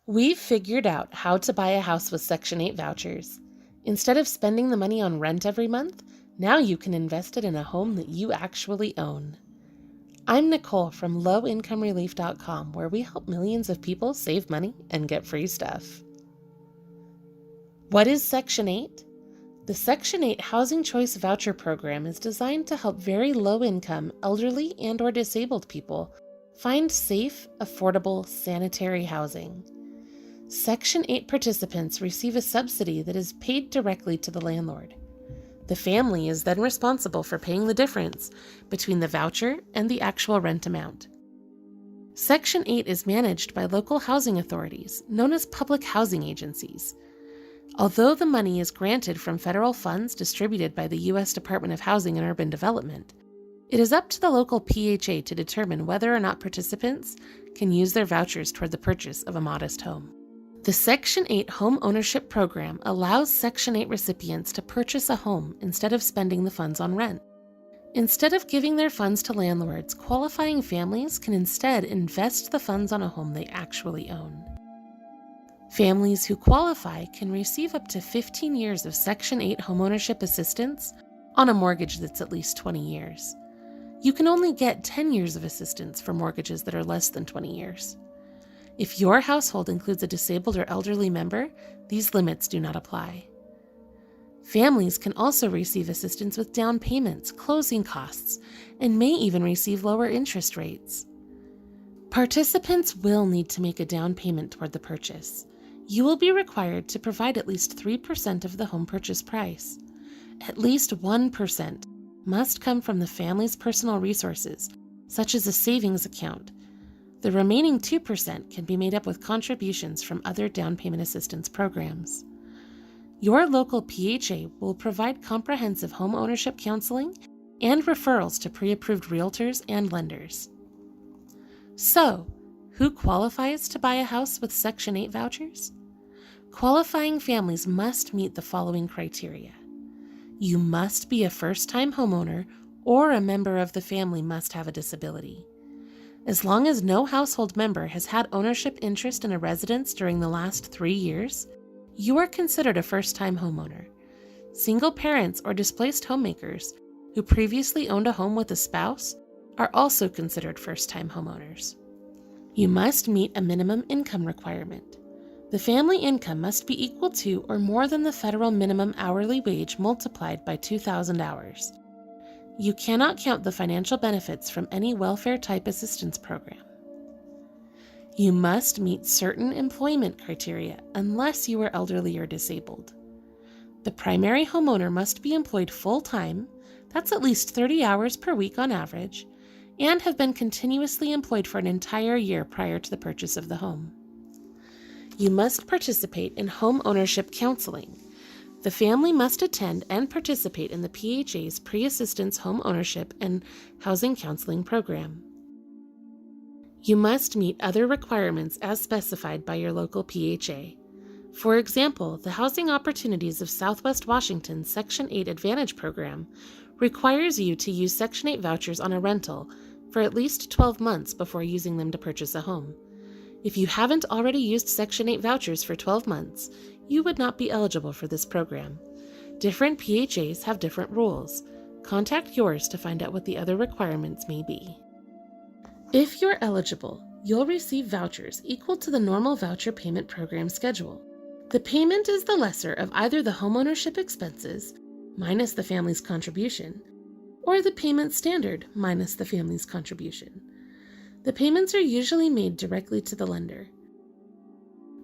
We've figured out how to buy a house with Section 8 vouchers. Instead of spending the money on rent every month, now you can invest it in a home that you actually own. I'm Nicole from lowincomerelief.com, where we help millions of people save money and get free stuff. What is Section 8? The Section 8 Housing Choice Voucher Program is designed to help very low-income, elderly, and/or disabled people find safe, affordable, sanitary housing. Section 8 participants receive a subsidy that is paid directly to the landlord. The family is then responsible for paying the difference between the voucher and the actual rent amount. Section 8 is managed by local housing authorities, known as public housing agencies. Although the money is granted from federal funds distributed by the U.S. Department of Housing and Urban Development, it is up to the local PHA to determine whether or not participants can use their vouchers toward the purchase of a modest home. The Section 8 Home Ownership Program allows Section 8 recipients to purchase a home instead of spending the funds on rent. Instead of giving their funds to landlords, qualifying families can instead invest the funds on a home they actually own. Families who qualify can receive up to 15 years of Section 8 homeownership assistance on a mortgage that's at least 20 years. You can only get 10 years of assistance for mortgages that are less than 20 years. If your household includes a disabled or elderly member, these limits do not apply. Families can also receive assistance with down payments, closing costs, and may even receive lower interest rates. Participants will need to make a down payment toward the purchase. You will be required to provide at least 3% of the home purchase price. At least 1% must come from the family's personal resources, such as a savings account. The remaining 2% can be made up with contributions from other down payment assistance programs. Your local PHA will provide comprehensive home ownership counseling and referrals to pre-approved realtors and lenders. So, who qualifies to buy a house with Section 8 vouchers? Qualifying families must meet the following criteria. You must be a first-time homeowner, or a member of the family must have a disability. As long as no household member has had ownership interest in a residence during the last 3 years, you are considered a first-time homeowner. Single parents or displaced homemakers who previously owned a home with a spouse are also considered first-time homeowners. You must meet a minimum income requirement. The family income must be equal to or more than the federal minimum hourly wage multiplied by 2,000 hours. You cannot count the financial benefits from any welfare-type assistance program. You must meet certain employment criteria unless you are elderly or disabled. The primary homeowner must be employed full-time, that's at least 30 hours per week on average, and have been continuously employed for an entire year prior to the purchase of the home. You must participate in home ownership counseling. The family must attend and participate in the PHA's Pre-Assistance Home Ownership and Housing Counseling Program. You must meet other requirements as specified by your local PHA. For example, the Housing Opportunities of Southwest Washington's Section 8 Advantage Program requires you to use Section 8 vouchers on a rental for at least 12 months before using them to purchase a home. If you haven't already used Section 8 vouchers for 12 months, you would not be eligible for this program. Different PHAs have different rules. Contact yours to find out what the other requirements may be. If you're eligible, you'll receive vouchers equal to the normal voucher payment program schedule. The payment is the lesser of either the homeownership expenses, minus the family's contribution, or the payment standard, minus the family's contribution. The payments are usually made directly to the lender.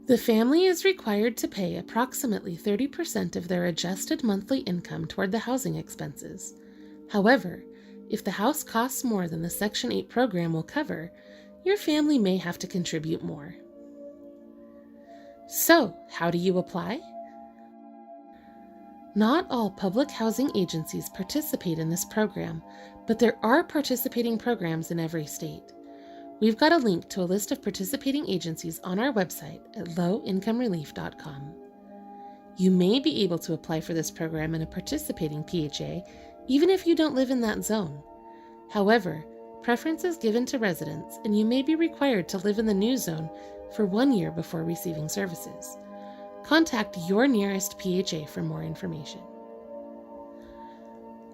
The family is required to pay approximately 30% of their adjusted monthly income toward the housing expenses. However, if the house costs more than the Section 8 program will cover, your family may have to contribute more. So, how do you apply? Not all public housing agencies participate in this program, but there are participating programs in every state. We've got a link to a list of participating agencies on our website at lowincomerelief.com. You may be able to apply for this program in a participating PHA, even if you don't live in that zone. However, preference is given to residents, and you may be required to live in the new zone for 1 year before receiving services. Contact your nearest PHA for more information.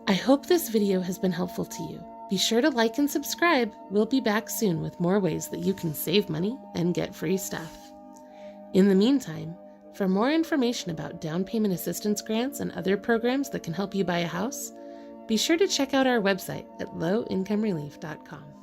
I hope this video has been helpful to you. Be sure to like and subscribe. We'll be back soon with more ways that you can save money and get free stuff. In the meantime, for more information about down payment assistance grants and other programs that can help you buy a house, be sure to check out our website at lowincomerelief.com.